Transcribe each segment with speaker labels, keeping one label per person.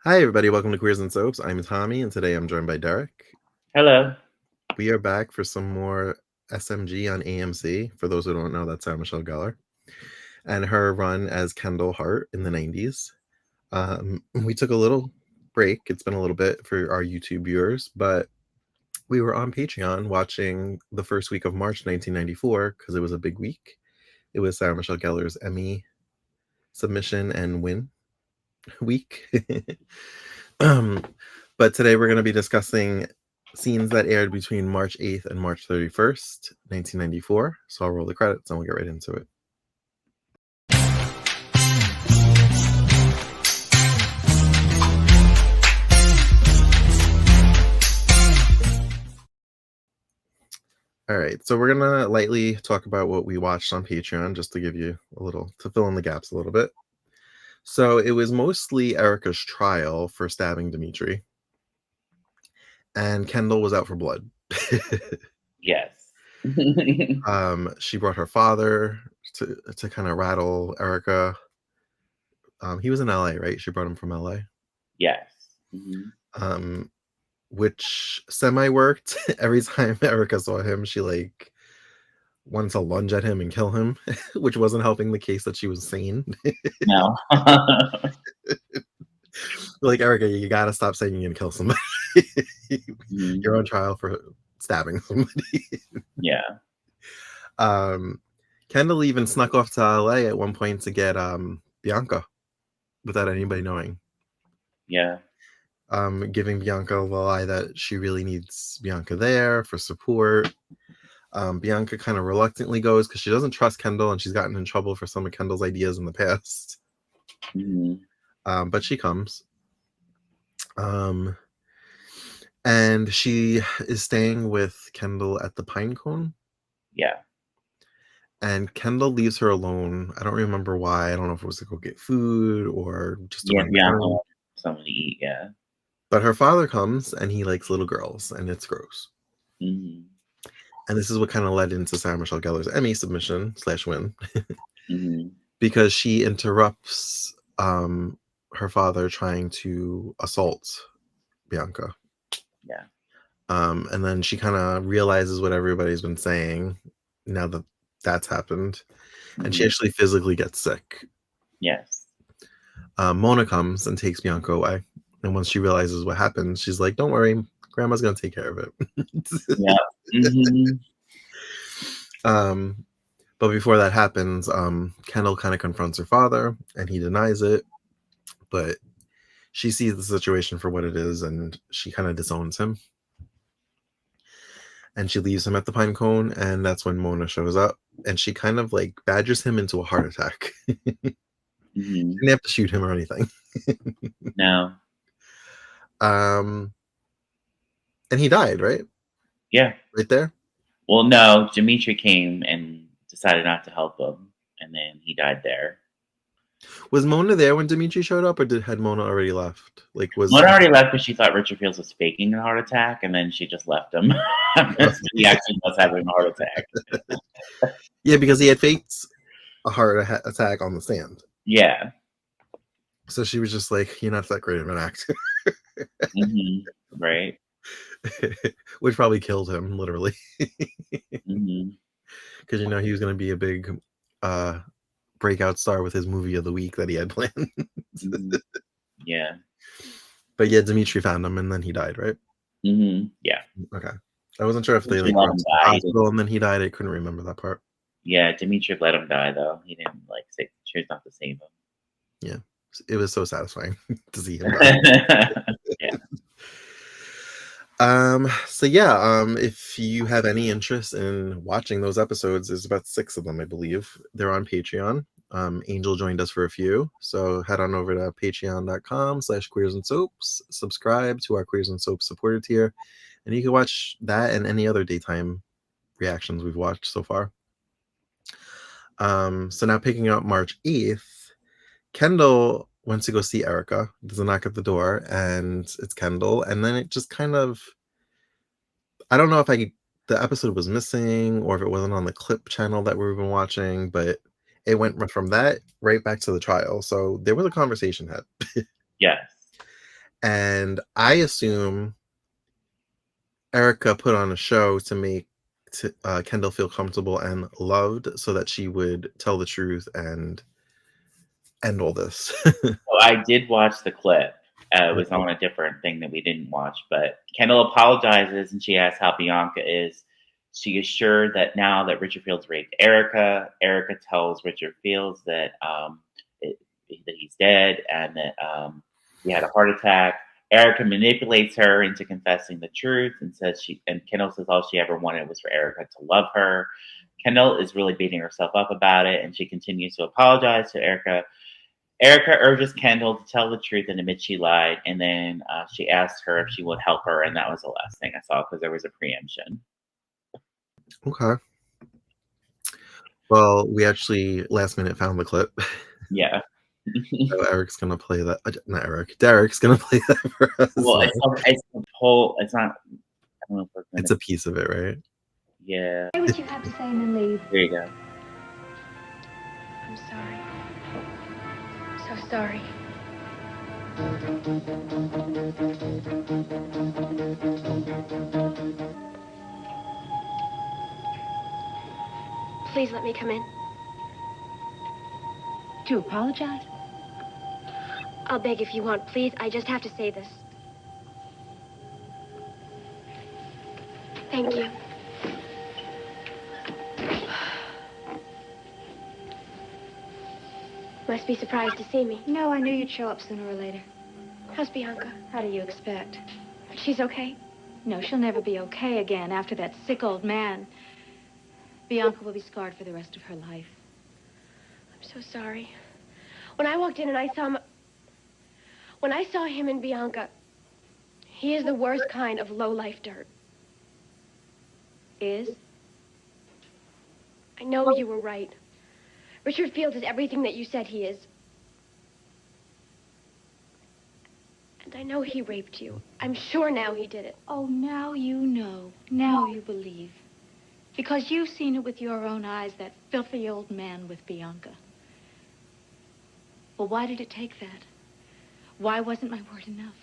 Speaker 1: Hi, everybody. Welcome to Queers and Soaps. I'm Tommy, and today I'm joined by Derek.
Speaker 2: Hello.
Speaker 1: We are back for some more SMG on AMC. For those who don't know, that's Sarah Michelle Gellar and her run as Kendall Hart in the 90s. We took a little break. It's been a little bit for our YouTube viewers, but we were on Patreon watching the first week of March 1994 because it was a big week. It was Sarah Michelle Gellar's Emmy submission and win week. But today we're going to be discussing scenes that aired between March 8th and March 31st, 1994. So I'll roll the credits and we'll get right into it. All right, so we're going to lightly talk about what we watched on Patreon just to give you to fill in the gaps a little bit. So it was mostly Erica's trial for stabbing Dimitri. And Kendall was out for blood.
Speaker 2: Yes.
Speaker 1: She brought her father to kind of rattle Erica. He was in LA, right? She brought him from LA.
Speaker 2: Yes. Mm-hmm.
Speaker 1: Which semi-worked. Every time Erica saw him, she wanted to lunge at him and kill him, which wasn't helping the case that she was sane.
Speaker 2: No.
Speaker 1: Erica, you gotta stop saying you're gonna kill somebody.
Speaker 2: Mm-hmm.
Speaker 1: You're on trial for stabbing somebody.
Speaker 2: Yeah.
Speaker 1: Kendall even snuck off to LA at one point to get Bianca without anybody knowing.
Speaker 2: Yeah.
Speaker 1: Giving Bianca the lie that she really needs Bianca there for support. Bianca kind of reluctantly goes because she doesn't trust Kendall and she's gotten in trouble for some of Kendall's ideas in the past.
Speaker 2: Mm-hmm.
Speaker 1: But she comes. And she is staying with Kendall at the Pine Cone.
Speaker 2: Yeah.
Speaker 1: And Kendall leaves her alone. I don't remember why. I don't know if it was to go get food or just to run
Speaker 2: Bianca something to eat. Yeah.
Speaker 1: But her father comes and he likes little girls, and it's gross.
Speaker 2: Mm-hmm.
Speaker 1: And this is what kind of led into Sarah Michelle Gellar's Emmy submission / win.
Speaker 2: Mm-hmm.
Speaker 1: Because she interrupts her father trying to assault Bianca.
Speaker 2: Yeah.
Speaker 1: And then she kind of realizes what everybody's been saying now that that's happened. Mm-hmm. And she actually physically gets sick.
Speaker 2: Yes.
Speaker 1: Mona comes and takes Bianca away. And once she realizes what happened, she's like, don't worry, Grandma's going to take care of it.
Speaker 2: Yeah. Mm-hmm.
Speaker 1: But before that happens, Kendall kind of confronts her father and he denies it. But she sees the situation for what it is and she kind of disowns him. And she leaves him at the Pine Cone, and that's when Mona shows up. And she kind of badgers him into a heart attack.
Speaker 2: Mm-hmm.
Speaker 1: She didn't have to shoot him or anything.
Speaker 2: No.
Speaker 1: And he died, right?
Speaker 2: Yeah.
Speaker 1: Right there?
Speaker 2: Well, no. Dimitri came and decided not to help him, and then he died there.
Speaker 1: Was Mona there when Dimitri showed up, or had Mona already left?
Speaker 2: Mona already left because she thought Richard Fields was faking a heart attack, and then she just left him. He actually was having a heart attack.
Speaker 1: Yeah, because he had faked a heart attack on the stand.
Speaker 2: Yeah.
Speaker 1: So she was just like, you're not that great of an actor.
Speaker 2: Mm-hmm. Right.
Speaker 1: Which probably killed him, literally.
Speaker 2: Mm-hmm.
Speaker 1: Because, he was going to be a big breakout star with his movie of the week that he had planned.
Speaker 2: Mm-hmm. Yeah.
Speaker 1: But yeah, Dimitri found him and then he died, right?
Speaker 2: Mm-hmm. Yeah.
Speaker 1: Okay. I wasn't sure if they brought him to the hospital and then he died. I couldn't remember that part.
Speaker 2: Yeah, Dimitri let him die though. He didn't choose not to save him.
Speaker 1: Yeah. It was so satisfying to see him die.
Speaker 2: Yeah.
Speaker 1: So yeah, if you have any interest in watching those episodes, there's about 6 of them, I believe. They're on Patreon. Angel joined us for a few, so head on over to patreon.com/queersandsoaps, subscribe to our Queers and Soaps supporter tier, and you can watch that and any other daytime reactions we've watched so far. So now picking up March 8th, Kendall went to go see Erica. There's a knock at the door, and it's Kendall. And then it just kind of, I don't know if the episode was missing or if it wasn't on the clip channel that we've been watching, but it went from that right back to the trial. So there was a conversation had.
Speaker 2: Yes.
Speaker 1: And I assume Erica put on a show to make Kendall feel comfortable and loved so that she would tell the truth and end all this.
Speaker 2: So I did watch the clip. It was
Speaker 1: Okay.
Speaker 2: on a different thing that we didn't watch, but Kendall apologizes and she asks how Bianca is. She is sure that now that Richard Fields raped Erica, Erica tells Richard Fields that it, that he's dead and that he had a heart attack. Erica manipulates her into confessing the truth and says Kendall says all she ever wanted was for Erica to love her. Kendall is really beating herself up about it, and she continues to apologize to Erica. Erica urges Kendall to tell the truth and admit she lied, and then she asks her if she would help her, and that was the last thing I saw because there was a preemption.
Speaker 1: Okay. Well, we actually last minute found the clip.
Speaker 2: Yeah.
Speaker 1: So Eric's gonna play that. Not Eric. Derek's gonna play that for us
Speaker 2: Well,
Speaker 1: now.
Speaker 2: it's the whole. It's not. I don't know if we're
Speaker 1: It's
Speaker 2: gonna.
Speaker 1: a piece of it, right?
Speaker 2: Yeah.
Speaker 3: Say what you have to say and then leave.
Speaker 2: There you go.
Speaker 3: I'm sorry. I'm so sorry. Please let me come in.
Speaker 4: To apologize?
Speaker 3: I'll beg if you want, please. I just have to say this. Thank you. Must be surprised to see me.
Speaker 4: No, I knew you'd show up sooner or later.
Speaker 3: How's Bianca?
Speaker 4: How do you expect?
Speaker 3: She's okay?
Speaker 4: No, she'll never be okay again after that sick old man. Bianca will be scarred for the rest of her life.
Speaker 3: I'm so sorry. When I walked in and I saw him... When I saw him and Bianca, he is the worst kind of low-life dirt.
Speaker 4: Is?
Speaker 3: I know you were right. Richard Fields is everything that you said he is. And I know he raped you. I'm sure now he did it.
Speaker 4: Oh, now you know. Now you believe. Because you've seen it with your own eyes, that filthy old man with Bianca. Well, why did it take that? Why wasn't my word enough?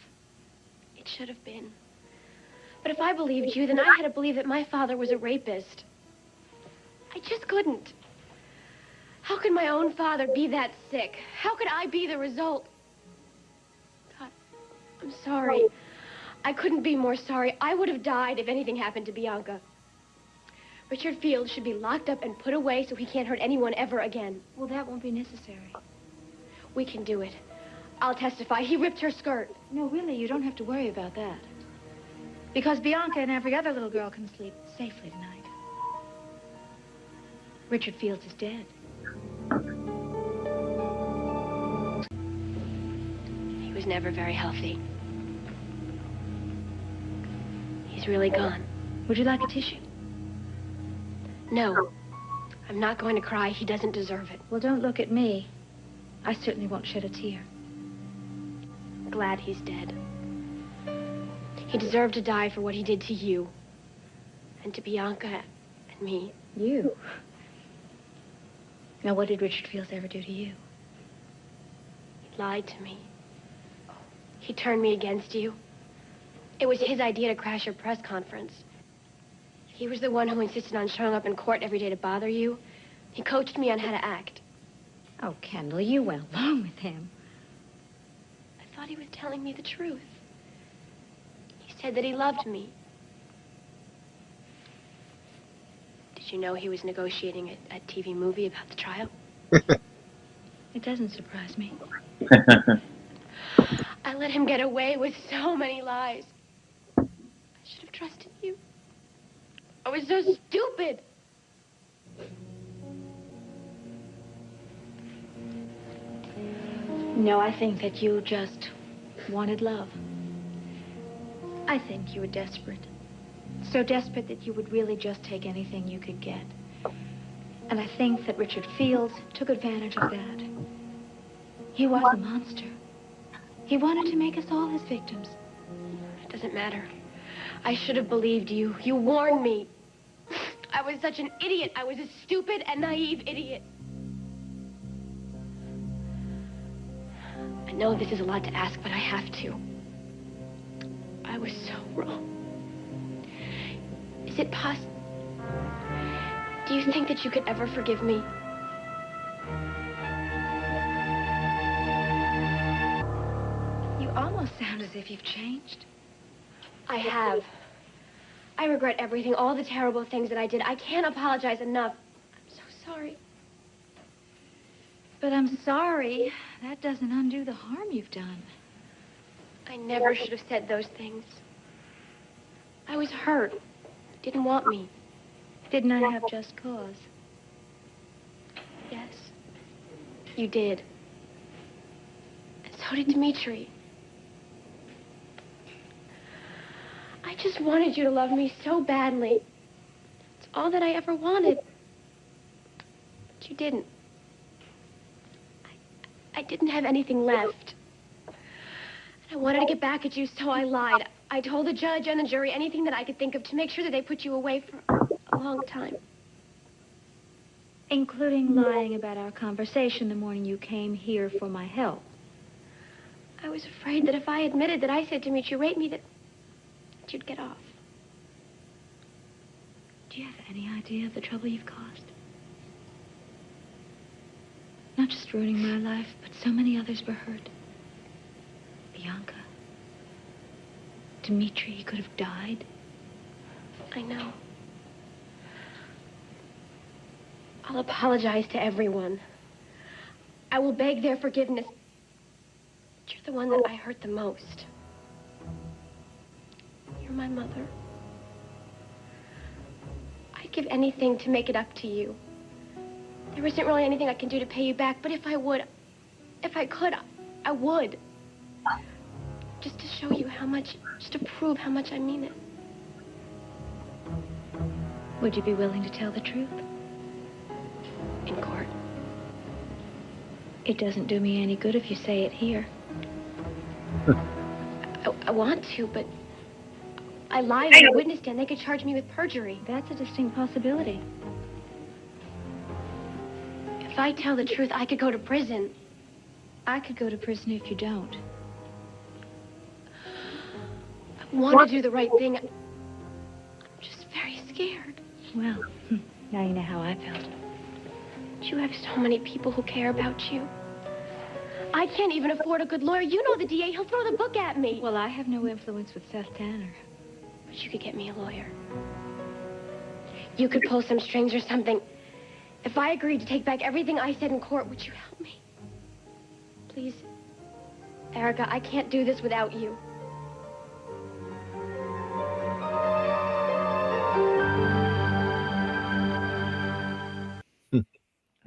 Speaker 3: It should have been. But if I believed you, then I had to believe that my father was a rapist. I just couldn't. How could my own father be that sick? How could I be the result? God, I'm sorry. I couldn't be more sorry. I would have died if anything happened to Bianca. Richard Fields should be locked up and put away so he can't hurt anyone ever again.
Speaker 4: Well, that won't be necessary.
Speaker 3: We can do it. I'll testify. He ripped her skirt.
Speaker 4: No, really, you don't have to worry about that. Because Bianca and every other little girl can sleep safely tonight. Richard Fields is dead.
Speaker 3: He was never very healthy. He's really gone.
Speaker 4: Would you like a tissue?
Speaker 3: No. I'm not going to cry. He doesn't deserve it.
Speaker 4: Well, don't look at me. I certainly won't shed a tear.
Speaker 3: Glad he's dead. He deserved to die for what he did to you. And to Bianca and me.
Speaker 4: You? Now, what did Richard Fields ever do to you?
Speaker 3: He lied to me. He turned me against you. It was his idea to crash your press conference. He was the one who insisted on showing up in court every day to bother you. He coached me on how to act.
Speaker 4: Oh, Kendall, you went along with him.
Speaker 3: I thought he was telling me the truth. He said that he loved me. Did you know he was negotiating a TV movie about the trial?
Speaker 4: It doesn't surprise me.
Speaker 3: I let him get away with so many lies. I should have trusted you. I was so stupid.
Speaker 4: No, I think that you just wanted love. I think you were desperate. So desperate that you would really just take anything you could get. And I think that Richard Fields took advantage of that. He was a monster. He wanted to make us all his victims.
Speaker 3: It doesn't matter. I should have believed you. You warned me. I was such an idiot. I was a stupid and naive idiot. I know this is a lot to ask, but I have to. I was so wrong. Is it possible? Do you think that you could ever forgive me?
Speaker 4: You almost sound as if you've changed.
Speaker 3: I have. I regret everything, all the terrible things that I did. I can't apologize enough. I'm so sorry.
Speaker 4: But I'm sorry. That doesn't undo the harm you've done.
Speaker 3: I never should have said those things. I was hurt. You didn't want me.
Speaker 4: Didn't I have just cause?
Speaker 3: Yes. You did. And so did Dmitri. I just wanted you to love me so badly. It's all that I ever wanted. But you didn't. I didn't have anything left. And I wanted to get back at you, so I lied. I told the judge and the jury anything that I could think of to make sure that they put you away for a long time.
Speaker 4: Including lying about our conversation the morning you came here for my help.
Speaker 3: I was afraid that if I admitted that I said Dmitri raped me, that you'd get off.
Speaker 4: Do you have any idea of the trouble you've caused? Not just ruining my life, but so many others were hurt. Bianca. Dmitri, he could have died.
Speaker 3: I know. I'll apologize to everyone. I will beg their forgiveness. But you're the one that I hurt the most. You're my mother. I'd give anything to make it up to you. There isn't really anything I can do to pay you back, but if I could, I would. Just to show you how much, just to prove how much I mean it.
Speaker 4: Would you be willing to tell the truth?
Speaker 3: In court.
Speaker 4: It doesn't do me any good if you say it here.
Speaker 3: I want to, but I lied on the witness stand. They could charge me with perjury.
Speaker 4: That's a distinct possibility.
Speaker 3: If I tell the truth, I could go to prison.
Speaker 4: I could go to prison if you don't.
Speaker 3: I want to do the right thing. I'm just very scared.
Speaker 4: Well, now you know how I felt.
Speaker 3: You have so many people who care about you. I can't even afford a good lawyer. You know the DA. He'll throw the book at me.
Speaker 4: Well, I have no influence with Seth Tanner.
Speaker 3: But you could get me a lawyer. You could pull some strings or something. If I agreed to take back everything I said in court, would you help me? Please. Erica, I can't do this without you.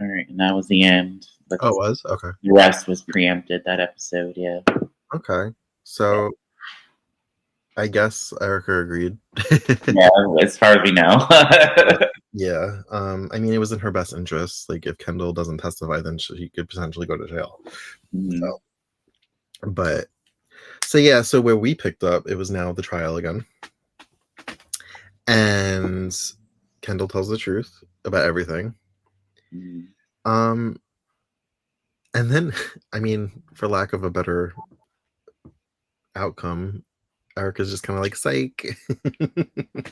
Speaker 2: All right, and that was the end. But
Speaker 1: Oh, it was? Okay.
Speaker 2: the rest was preempted, that episode, yeah.
Speaker 1: Okay. So I guess Erica agreed.
Speaker 2: Yeah, as far as we know.
Speaker 1: Yeah. I mean, it was in her best interest. Like, if Kendall doesn't testify, then she could potentially go to jail.
Speaker 2: Mhm.
Speaker 1: So where we picked up, it was now the trial again. And Kendall tells the truth about everything.
Speaker 2: Mhm.
Speaker 1: And then, I mean, for lack of a better outcome, Erica's just kind of like, psych.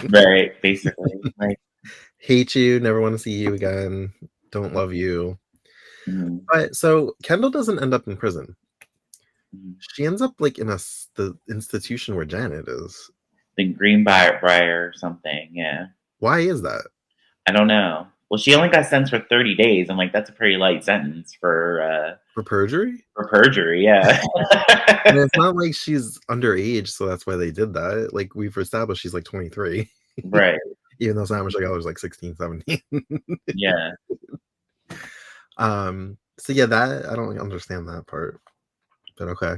Speaker 2: Right, basically. Like,
Speaker 1: Hate you, never want to see you again, don't love you.
Speaker 2: mhm.
Speaker 1: But so Kendall doesn't end up in prison.
Speaker 2: Mhm.
Speaker 1: She ends up like in the institution where Janet is.
Speaker 2: The Greenbrier or something, yeah.
Speaker 1: Why is that?
Speaker 2: I don't know. Well, she only got sentenced for 30 days. I'm like, that's a pretty light sentence
Speaker 1: For perjury?
Speaker 2: for perjury, yeah.
Speaker 1: And it's not like she's underage, so that's why they did that. Like, we've established she's like 23.
Speaker 2: Right,
Speaker 1: Even though Sam Michelle Gellar was like 16, 17.
Speaker 2: yeah.
Speaker 1: So yeah, that I don't understand that part. But okay.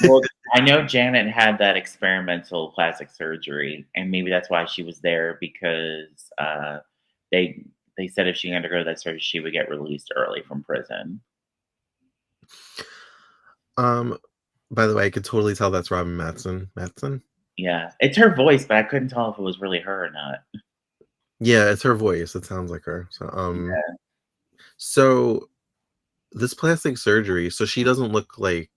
Speaker 2: Well, I know Janet had that experimental plastic surgery, and maybe that's why she was there, because they said if she undergo that surgery, she would get released early from prison.
Speaker 1: By the way, I could totally tell that's Robin Matson.
Speaker 2: Yeah, it's her voice, but I couldn't tell if it was really her or not.
Speaker 1: Yeah, it's her voice. It sounds like her. So
Speaker 2: Yeah.
Speaker 1: so this plastic surgery, so she doesn't look like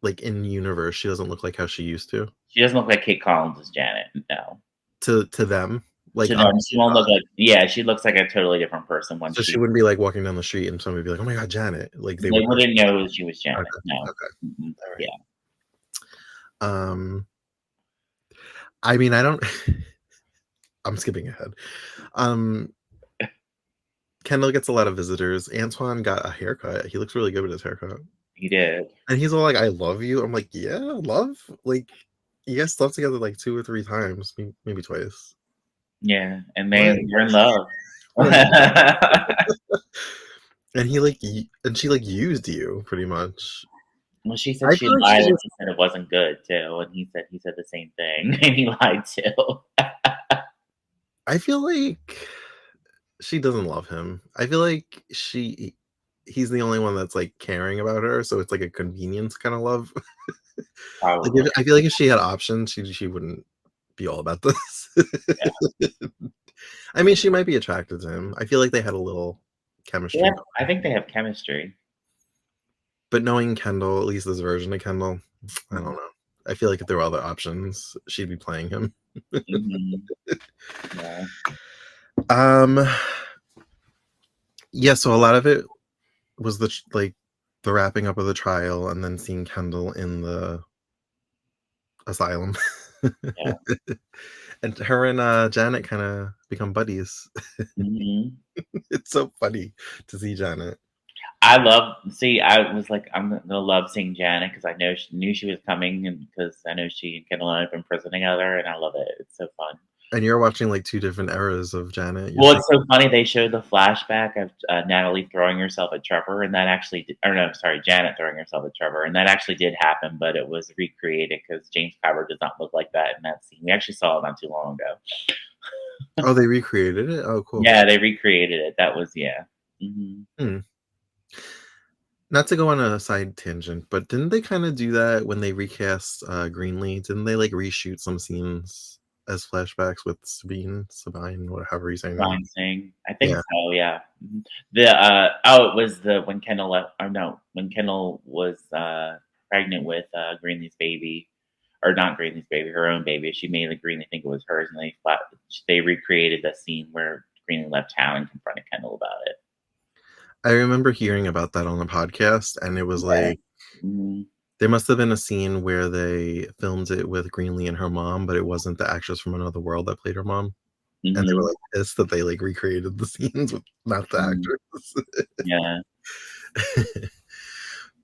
Speaker 1: like in universe, she doesn't look like how she used to.
Speaker 2: She doesn't look like Kate Collins as Janet. No.
Speaker 1: To them, like
Speaker 2: To them, she
Speaker 1: obviously
Speaker 2: won't look
Speaker 1: not.
Speaker 2: like. Yeah, she looks like a totally different person when
Speaker 1: So she
Speaker 2: she.
Speaker 1: wouldn't be like walking down the street and somebody would be like, "Oh my god, Janet!" Like they
Speaker 2: They
Speaker 1: would know.
Speaker 2: wouldn't know she was Janet.
Speaker 1: Okay,
Speaker 2: No.
Speaker 1: okay,
Speaker 2: Mhm.
Speaker 1: all
Speaker 2: Yeah.
Speaker 1: right. Um, I mean, I don't. I'm skipping ahead. Um, Kendall gets a lot of visitors. Antoine got a haircut. He looks really good with his haircut.
Speaker 2: He did.
Speaker 1: And he's all like, "I love you." I'm like, "Yeah, love." Like, you guys slept together like 2 or 3 times, maybe twice.
Speaker 2: Yeah, and
Speaker 1: What?
Speaker 2: they're in love.
Speaker 1: We're in love. And he like, and she like used you pretty much.
Speaker 2: Well, she said
Speaker 1: I
Speaker 2: she
Speaker 1: feel like she
Speaker 2: lied and
Speaker 1: just.
Speaker 2: she said it wasn't good too, and he said the same thing, and he lied too.
Speaker 1: I feel like she doesn't love him. I feel like he's the only one that's like caring about her, so it's like a convenience kind of love. Like
Speaker 2: Probably.
Speaker 1: I feel like if she had options, she wouldn't be all about this. I mean, she might be attracted to him. I feel like they had a little chemistry.
Speaker 2: Yeah, I think they have chemistry.
Speaker 1: But knowing Kendall, at least this version of Kendall, I don't
Speaker 2: Mhm.
Speaker 1: know. I feel like if there were other options, she'd be playing him.
Speaker 2: Yeah.
Speaker 1: Um, yeah, so a lot of it was like the wrapping up of the trial and then seeing Kendall in the asylum.
Speaker 2: Yeah.
Speaker 1: And her and Janet kind of become buddies.
Speaker 2: Mhm.
Speaker 1: It's so funny to see Janet.
Speaker 2: I was like, I'm gonna love seeing Janet because I know she knew she was coming, and because I know she and Kendall have been prison together, and I love it. It's so fun.
Speaker 1: And you're watching like 2 different eras of Janet. You're
Speaker 2: Well,
Speaker 1: seeing,
Speaker 2: it's so funny. They showed the flashback of Natalie throwing herself at Trevor, and that actually, or no, sorry, Janet throwing herself at Trevor, and that actually did happen, but it was recreated because James Cover does not look like that in that scene. We actually saw it not too long ago.
Speaker 1: oh, they recreated it? Oh, cool.
Speaker 2: Yeah, they recreated it. That was yeah.
Speaker 1: Hmm. Not to go on a side tangent, but didn't they kind of do that when they recast Greenlee? Didn't they like reshoot some scenes as flashbacks with Sabine, whatever you say her name?
Speaker 2: Fine thing. I think
Speaker 1: Yeah.
Speaker 2: so. Yeah. It was the when Kendall left. Or no, when Kendall was pregnant with Greenlee's baby, or not Greenlee's baby, her own baby. She made like Greenlee think it was hers, and they recreated the scene where Greenlee left town and confronted Kendall about it.
Speaker 1: I remember hearing about that on the podcast, and it was
Speaker 2: Yeah.
Speaker 1: like
Speaker 2: Mm-hmm.
Speaker 1: there must have been a scene where they filmed it with Greenlee and her mom, but it wasn't the actress from Another World that played her mom. And they were
Speaker 2: Mm-hmm.
Speaker 1: like pissed that they like recreated the scenes with not the
Speaker 2: Mm-hmm.
Speaker 1: actress.
Speaker 2: Yeah.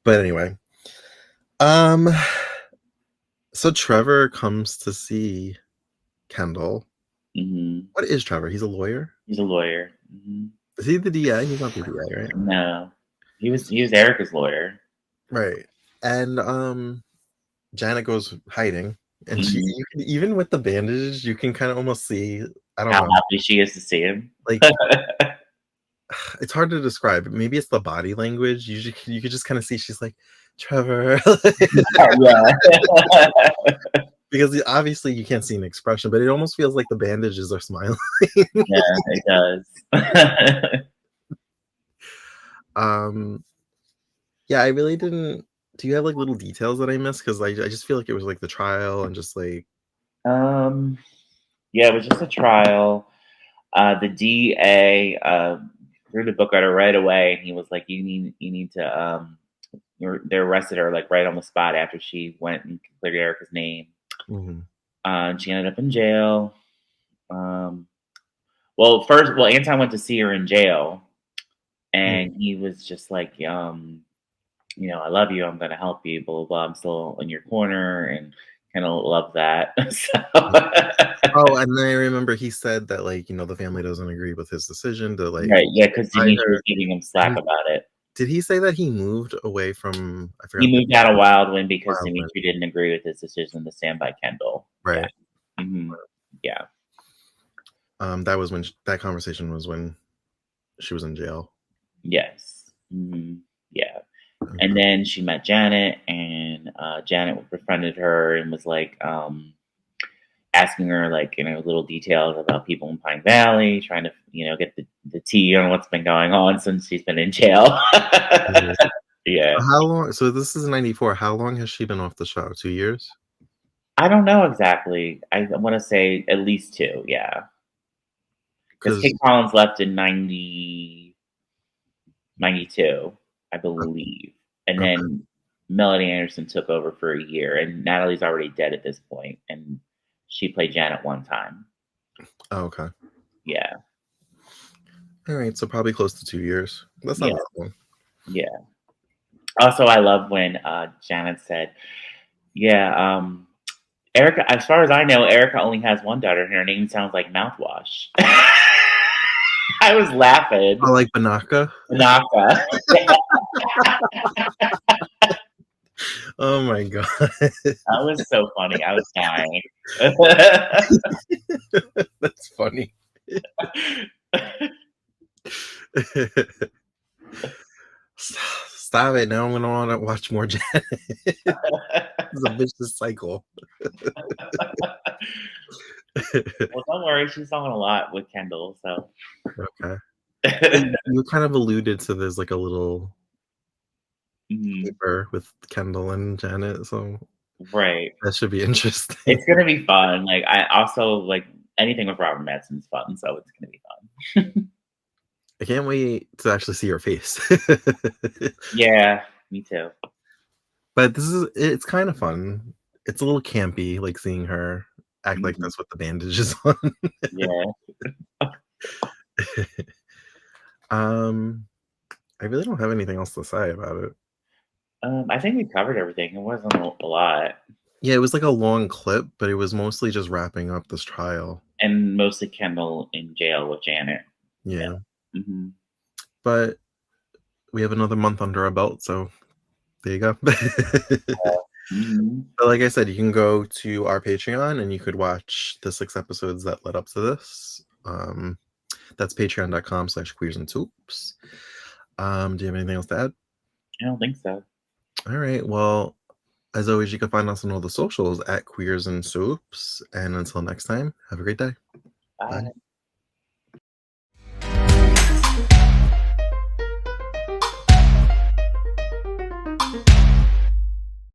Speaker 1: But anyway. Um so Trevor comes to see Kendall.
Speaker 2: Mm-hmm.
Speaker 1: What is Trevor? He's a lawyer?
Speaker 2: He's a lawyer. Mm-hmm.
Speaker 1: Is he the DA? He's not the DA, right?
Speaker 2: No, he was Erica's lawyer.
Speaker 1: Right. And Janet goes hiding, and
Speaker 2: Mm-hmm.
Speaker 1: you can, even with the bandages, you can kind of almost see, I don't
Speaker 2: How
Speaker 1: know,
Speaker 2: happy she is to see him.
Speaker 1: like it's hard to describe. Maybe it's the body language. You could just kind of see she's like, Trevor.
Speaker 2: Yeah.
Speaker 1: Because obviously you can't see an expression, but it almost feels like the bandages are smiling.
Speaker 2: Yeah, it does.
Speaker 1: Yeah, I really didn't. Do you have like little details that I missed? Because I just feel like it was like the trial and just like.
Speaker 2: Yeah, it was just a trial. The DA threw the book at her right away, and he was like, you need to." They arrested her like right on the spot after she went and cleared Erica's name.
Speaker 1: Mhm.
Speaker 2: And she ended up in jail. Anton went to see her in jail, and he was just like, I love you. I'm going to help you. Blah, blah, blah. I'm still in your corner, and kind of love that.
Speaker 1: Oh, and then I remember he said that like the family doesn't agree with his decision to like
Speaker 2: Right, yeah, because
Speaker 1: buy
Speaker 2: Demetri
Speaker 1: her.
Speaker 2: was giving him slack about it.
Speaker 1: Did he say that he moved away from? I
Speaker 2: He
Speaker 1: forgot the
Speaker 2: moved out of Wildwind because
Speaker 1: Wildwood.
Speaker 2: Demetri didn't agree with his decision to stand by Kendall.
Speaker 1: Right.
Speaker 2: Yeah. Mm-hmm. Yeah.
Speaker 1: That was that conversation was when she was in jail.
Speaker 2: Yes. Mm-hmm. Yeah.
Speaker 1: Okay.
Speaker 2: And then she met Janet, and Janet befriended her and was like asking her like little details about people in Pine Valley, trying to get the tea on what's been going on since she's been in jail. Yeah.
Speaker 1: How long? So this is 94. How long has she been off the show? 2 years?
Speaker 2: I don't know exactly. I want to say at least 2, yeah. Because
Speaker 1: Because
Speaker 2: Kate Collins left in 92, I believe. And
Speaker 1: okay.
Speaker 2: then Melody Anderson took over for a year, and Natalie's already dead at this point, and she played Janet one time.
Speaker 1: Oh, okay.
Speaker 2: Yeah.
Speaker 1: All right. So probably close to 2 years. That's not
Speaker 2: Yeah.
Speaker 1: that long.
Speaker 2: Yeah. Also, I love when Janet said, yeah, Erica, as far as I know, Erica only has one daughter, and her name sounds like mouthwash. I was laughing.
Speaker 1: Oh, like Banaka?
Speaker 2: Naka.
Speaker 1: Oh my god.
Speaker 2: That was so funny. I was dying.
Speaker 1: That's funny. Stop it. Now I'm going to want to watch more Janet. It's a vicious cycle.
Speaker 2: Well, don't worry. She's on a lot with Kendall, so.
Speaker 1: Okay. You kind of alluded to there's like a little
Speaker 2: Mhm.
Speaker 1: paper with Kendall and Janet, so
Speaker 2: Right.
Speaker 1: that should be interesting.
Speaker 2: It's gonna be fun. Like I also like anything with Robert Madson's fun, so it's gonna be fun.
Speaker 1: I can't wait to actually see her face.
Speaker 2: Yeah, me too.
Speaker 1: But it's kind of fun. It's a little campy, like seeing her act like
Speaker 2: Mhm.
Speaker 1: that's what the bandage is on.
Speaker 2: Yeah.
Speaker 1: Um, I really don't have anything else to say about it.
Speaker 2: I think we covered everything. It wasn't a lot,
Speaker 1: Yeah, it was like a long clip, but it was mostly just wrapping up this trial.
Speaker 2: and mostly Kendall in jail with Janet.
Speaker 1: Yeah,
Speaker 2: Hmm.
Speaker 1: but we have another month under our belt, so there you go.
Speaker 2: Hmm.
Speaker 1: But like I said, you can go to our Patreon and you could watch the 6 episodes that led up to this. That's patreon.com/queers and soups. Do you have anything else to add?
Speaker 2: I don't think so.
Speaker 1: All right. Well, as always, you can find us on all the socials at Queers and Soups. And until next time, have a great day. Bye.
Speaker 2: Bye.